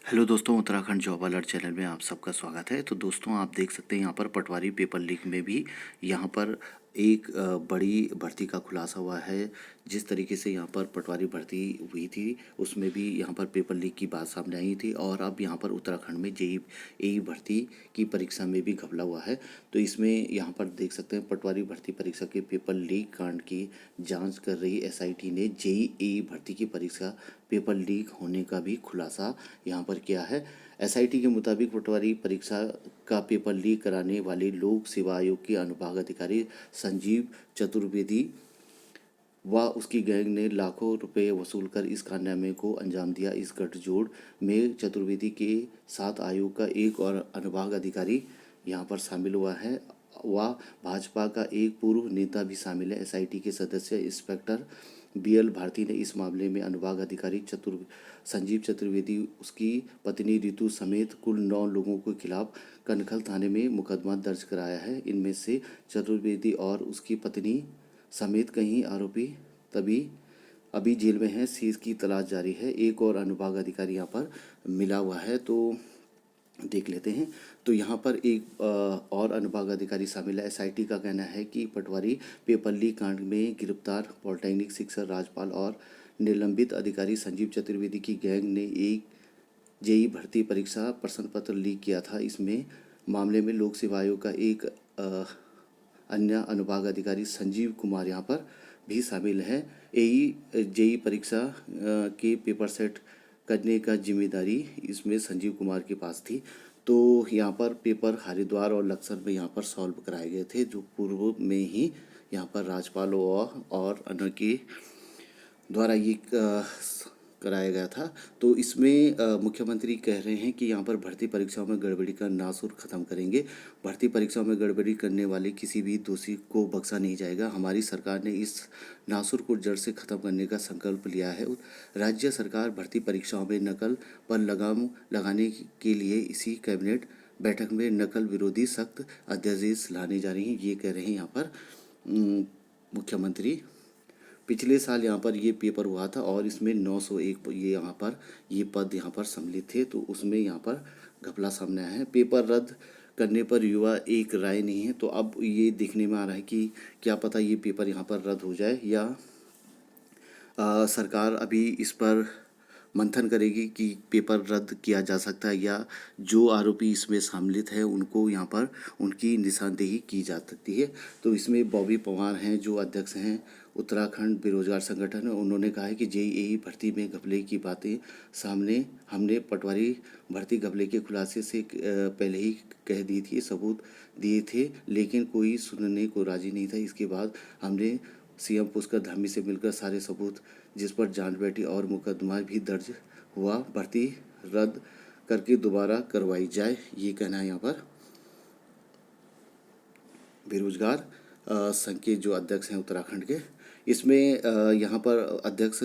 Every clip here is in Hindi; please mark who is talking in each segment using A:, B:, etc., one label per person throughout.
A: हेलो दोस्तों, उत्तराखंड जॉब अलर्ट चैनल में आप सबका स्वागत है। तो दोस्तों, आप देख सकते हैं यहाँ पर पटवारी पेपर लीक में भी यहाँ पर एक बड़ी भर्ती का खुलासा हुआ है। जिस तरीके से यहाँ पर पटवारी भर्ती हुई थी उसमें भी यहाँ पर पेपर लीक की बात सामने आई थी, और अब यहाँ पर उत्तराखंड में जेई एई भर्ती की परीक्षा में भी घपला हुआ है। तो इसमें यहाँ पर देख सकते हैं पटवारी भर्ती परीक्षा के पेपर लीक कांड की जांच कर रही एसआईटी ने जेई एई भर्ती की परीक्षा पेपर लीक होने का भी खुलासा यहाँ पर किया है। एसआईटी के मुताबिक पटवारी परीक्षा का पेपर लीक कराने वाले लोक सेवा आयोग के अनुभाग अधिकारी संजीव चतुर्वेदी व उसकी गैंग ने लाखों रुपए वसूल कर इस कारनामे को अंजाम दिया। इस गठजोड़ में चतुर्वेदी के साथ आयोग का एक और अनुभाग अधिकारी यहाँ पर शामिल हुआ है। वह भाजपा का एक पूर्व नेता भी शामिल है। एसआईटी के सदस्य इंस्पेक्टर बीएल भारती ने इस मामले में अनुभाग अधिकारी संजीव चतुर्वेदी, उसकी पत्नी रितु समेत कुल 9 लोगों के खिलाफ कनखल थाने में मुकदमा दर्ज कराया है। इनमें से चतुर्वेदी और उसकी पत्नी समेत कई आरोपी तभी अभी जेल में हैं। सीज की तलाश जारी है। एक और अनुभाग अधिकारी यहाँ पर मिला हुआ है, तो देख लेते हैं। तो यहाँ पर एक और अनुभाग अधिकारी शामिल है। एसआईटी का कहना है कि पटवारी पेपर लीक कांड में गिरफ्तार पॉलिटेक्निक शिक्षक राजपाल और निलंबित अधिकारी संजीव चतुर्वेदी की गैंग ने एक जेई भर्ती परीक्षा प्रश्न पत्र लीक किया था। इसमें मामले में लोक सेवा आयोग का एक अन्य अनुभाग अधिकारी संजीव कुमार यहाँ पर भी शामिल है। एई जेई परीक्षा के पेपर सेट करने का जिम्मेदारी इसमें संजीव कुमार के पास थी। तो यहाँ पर पेपर हरिद्वार और लक्सर में यहाँ पर सॉल्व कराए गए थे, जो पूर्व में ही यहाँ पर राजपाल और अन्य के द्वारा ये कराया गया था। तो इसमें मुख्यमंत्री कह रहे हैं कि यहाँ पर भर्ती परीक्षाओं में गड़बड़ी का नासूर ख़त्म करेंगे। भर्ती परीक्षाओं में गड़बड़ी करने वाले किसी भी दोषी को बख्शा नहीं जाएगा। हमारी सरकार ने इस नासूर को जड़ से ख़त्म करने का संकल्प लिया है। राज्य सरकार भर्ती परीक्षाओं में नकल पर लगाम लगाने के लिए इसी कैबिनेट बैठक में नकल विरोधी सख्त अध्यादेश लाने जा रही हैं। ये कह रहे हैं यहाँ पर मुख्यमंत्री। पिछले साल यहाँ पर ये पेपर हुआ था और इसमें 901 ये यहाँ पर ये पद यहाँ पर सम्मिलित थे, तो उसमें यहाँ पर घपला सामने आया है। पेपर रद्द करने पर युवा एक राय नहीं है। तो अब ये देखने में आ रहा है कि क्या पता ये पेपर यहाँ पर रद्द हो जाए, या सरकार अभी इस पर मंथन करेगी कि पेपर रद्द किया जा सकता है, या जो आरोपी इसमें सम्मिलित है उनको यहाँ पर उनकी निशानदेही की जा सकती है। तो इसमें बॉबी पवार हैं, जो अध्यक्ष हैं उत्तराखंड बेरोजगार संगठन, उन्होंने कहा है कि जेईई भर्ती में घपले की बातें सामने हमने पटवारी भर्ती घपले के खुलासे से पहले ही कह दी थी, सबूत दिए थे, लेकिन कोई सुनने को राजी नहीं था। इसके बाद हमने सीएम पुष्कर धामी से मिलकर सारे सबूत जिस पर जांच बैठी और मुकदमा भी दर्ज हुआ, भर्ती रद्द करके दोबारा करवाई जाए, ये कहना है यहाँ पर बेरोजगार संघ के जो अध्यक्ष हैं उत्तराखंड के। इसमें यहाँ पर अध्यक्ष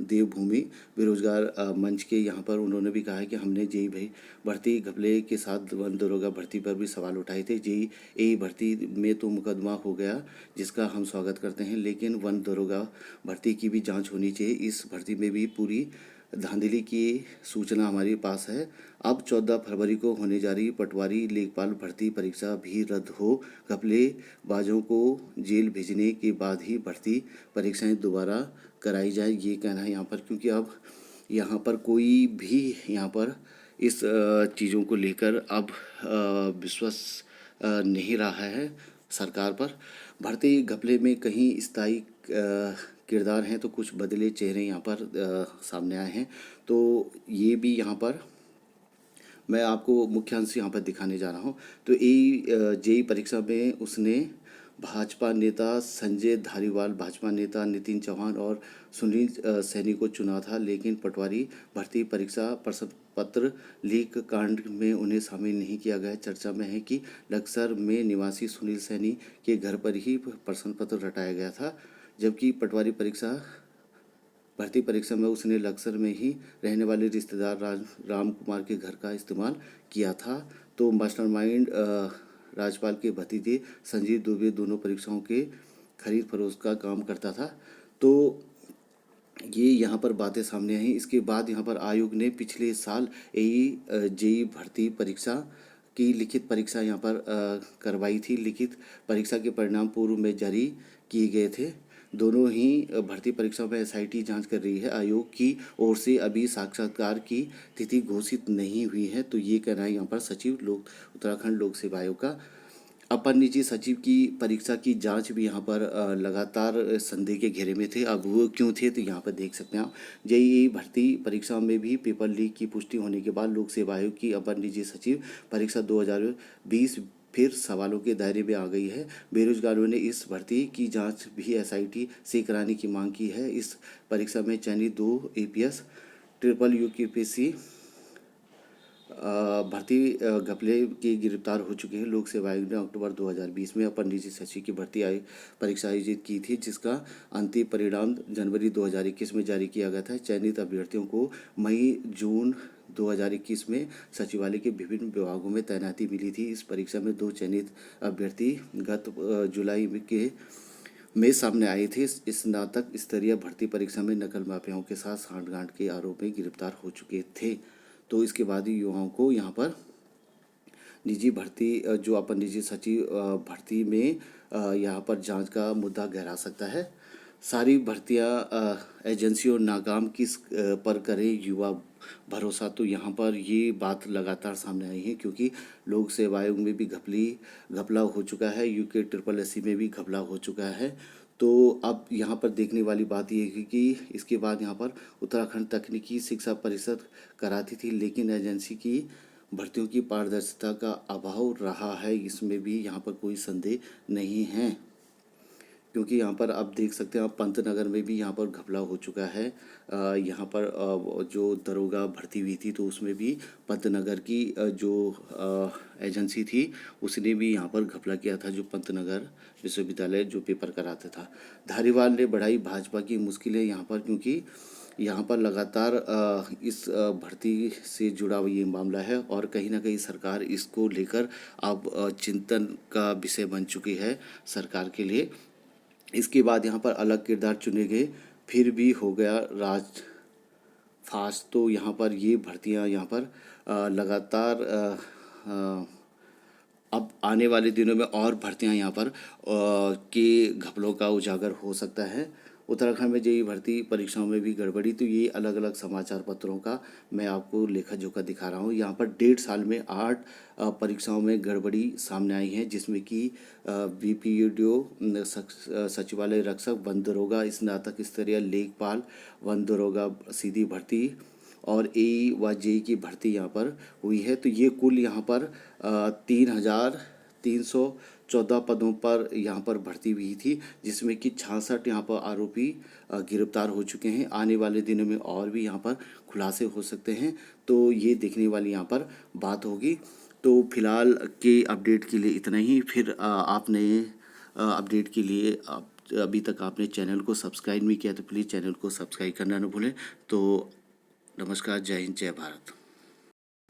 A: देवभूमि बेरोजगार मंच के यहाँ पर उन्होंने भी कहा है कि हमने जेई भर्ती घपले के साथ वन दरोगा भर्ती पर भी सवाल उठाए थे। जेई एई भर्ती में तो मुकदमा हो गया, जिसका हम स्वागत करते हैं, लेकिन वन दरोगा भर्ती की भी जांच होनी चाहिए। इस भर्ती में भी पूरी धांधली की सूचना हमारे पास है। अब 14 फरवरी को होने जा रही पटवारी लेखपाल भर्ती परीक्षा भी रद्द हो। घपलेबाजों को जेल भेजने के बाद ही भर्ती परीक्षाएं दोबारा कराई जाए, ये कहना है यहाँ पर, क्योंकि अब यहाँ पर कोई भी यहाँ पर इस चीज़ों को लेकर अब विश्वास नहीं रहा है सरकार पर। भर्ती घपले में कहीं स्थायी किरदार हैं तो कुछ बदले चेहरे यहाँ पर सामने आए हैं। तो ये भी यहाँ पर मैं आपको मुख्यांश यहाँ पर दिखाने जा रहा हूँ। तो जेई परीक्षा में उसने भाजपा नेता संजय धारीवाल, भाजपा नेता नितिन चौहान और सुनील सैनी को चुना था, लेकिन पटवारी भर्ती परीक्षा प्रश्न पत्र लीक कांड में उन्हें शामिल नहीं किया गया। चर्चा में है कि लक्सर में निवासी सुनील सैनी के घर पर ही प्रश्न पत्र रटाया गया था, जबकि पटवारी भर्ती परीक्षा में उसने लक्सर में ही रहने वाले रिश्तेदार राम कुमार के घर का इस्तेमाल किया था। तो मास्टरमाइंड राजपाल के भतीजे संजीव दुबे दोनों परीक्षाओं के खरीद फरोख्त का काम करता था। तो ये यहाँ पर बातें सामने आई। इसके बाद यहाँ पर आयोग ने पिछले साल एई जेई भर्ती परीक्षा की लिखित परीक्षा यहाँ पर करवाई थी। लिखित परीक्षा के परिणाम पूर्व में जारी किए गए थे। दोनों ही भर्ती परीक्षा में एसआईटी जांच कर रही है। आयोग की ओर से अभी साक्षात्कार की तिथि घोषित नहीं हुई है। तो ये कहना है यहाँ पर सचिव लोक उत्तराखंड लोक सेवा आयोग का। अपर निजी सचिव की परीक्षा की जांच भी यहाँ पर लगातार संदेह के घेरे में थे। अब वो क्यों थे, तो यहाँ पर देख सकते हैं आप। जेईई भर्ती परीक्षा में भी पेपर लीक की पुष्टि होने के बाद लोक सेवा आयोग की अपर निजी सचिव परीक्षा 2020 फिर सवालों के दायरे में आ गई है। बेरोजगारों ने इस भर्ती की जांच भी एसआईटी से कराने की मांग की है। इस परीक्षा में चयनित 2 एपीएस ट्रिपल यूपीएससी भर्ती घपले के गिरफ्तार हो चुके हैं। लोक सेवा आयोग ने अक्टूबर 2020 में अपर निजी सचिव की भर्ती परीक्षा आयोजित की थी, जिसका अंतिम परिणाम जनवरी 2021 में जारी किया गया था। चयनित अभ्यर्थियों को मई जून 2021 में सचिवालय के विभिन्न विभागों में तैनाती मिली थी। इस परीक्षा में 2 चयनित अभ्यर्थी गत जुलाई में सामने आए थे। स्नातक स्तरीय भर्ती परीक्षा में नकल माफियाओं के साथ सांठगांठ के आरोप में गिरफ्तार हो चुके थे। तो इसके बाद ही युवाओं को यहाँ पर निजी भर्ती जो अपन निजी सचिव भर्ती में यहाँ पर जांच का मुद्दा गहरा सकता है। सारी भर्तियां एजेंसियों नाकाम किस पर करें युवा भरोसा, तो यहाँ पर ये बात लगातार सामने आई है, क्योंकि लोक सेवा आयोग में भी घपला हो चुका है। यूके ट्रिपल एससी में भी घपला हो चुका है। तो अब यहाँ पर देखने वाली बात ये है कि इसके बाद यहाँ पर उत्तराखंड तकनीकी शिक्षा परिषद कराती थी, लेकिन एजेंसी की भर्तियों की पारदर्शिता का अभाव रहा है। इसमें भी यहाँ पर कोई संदेह नहीं है, क्योंकि यहाँ पर आप देख सकते हैं, आप पंतनगर में भी यहाँ पर घपला हो चुका है। यहाँ पर जो दरोगा भर्ती हुई थी, तो उसमें भी पंतनगर की जो एजेंसी थी, उसने भी यहाँ पर घपला किया था, जो पंतनगर विश्वविद्यालय जो पेपर कराता था। धारीवाल ने बढ़ाई भाजपा की मुश्किलें यहाँ पर, क्योंकि यहाँ पर लगातार इस भर्ती से जुड़ा हुआ ये मामला है, और कहीं ना कहीं सरकार इसको लेकर अब चिंतन का विषय बन चुकी है सरकार के लिए। इसके बाद यहाँ पर अलग किरदार चुने गए, फिर भी हो गया राज फास्ट। तो यहाँ पर ये भर्तियाँ यहाँ पर लगातार अब आने वाले दिनों में और भर्तियां यहाँ पर के घपलों का उजागर हो सकता है। उत्तराखंड में जेईई भर्ती परीक्षाओं में भी गड़बड़ी, तो ये अलग अलग समाचार पत्रों का मैं आपको लेखा जोखा दिखा रहा हूँ। यहाँ पर 1.5 साल में 8 परीक्षाओं में गड़बड़ी सामने आई है, जिसमें कि बीपीओ सचिवालय रक्षक, वन दरोगा, स्नातक स्तरीय लेखपाल, वन दरोगा सीधी भर्ती और एई व जेई की भर्ती यहाँ पर हुई है। तो ये कुल यहाँ पर 3,314 पदों पर यहाँ पर भर्ती हुई थी, जिसमें कि 66 यहाँ पर आरोपी गिरफ्तार हो चुके हैं। आने वाले दिनों में और भी यहाँ पर खुलासे हो सकते हैं, तो ये देखने वाली यहाँ पर बात होगी। तो फिलहाल के अपडेट के लिए इतना ही। फिर आपने अपडेट के लिए अभी तक आपने चैनल को सब्सक्राइब नहीं किया, तो प्लीज़ चैनल को सब्सक्राइब करना न भूलें। तो नमस्कार, जय हिंद, जय भारत।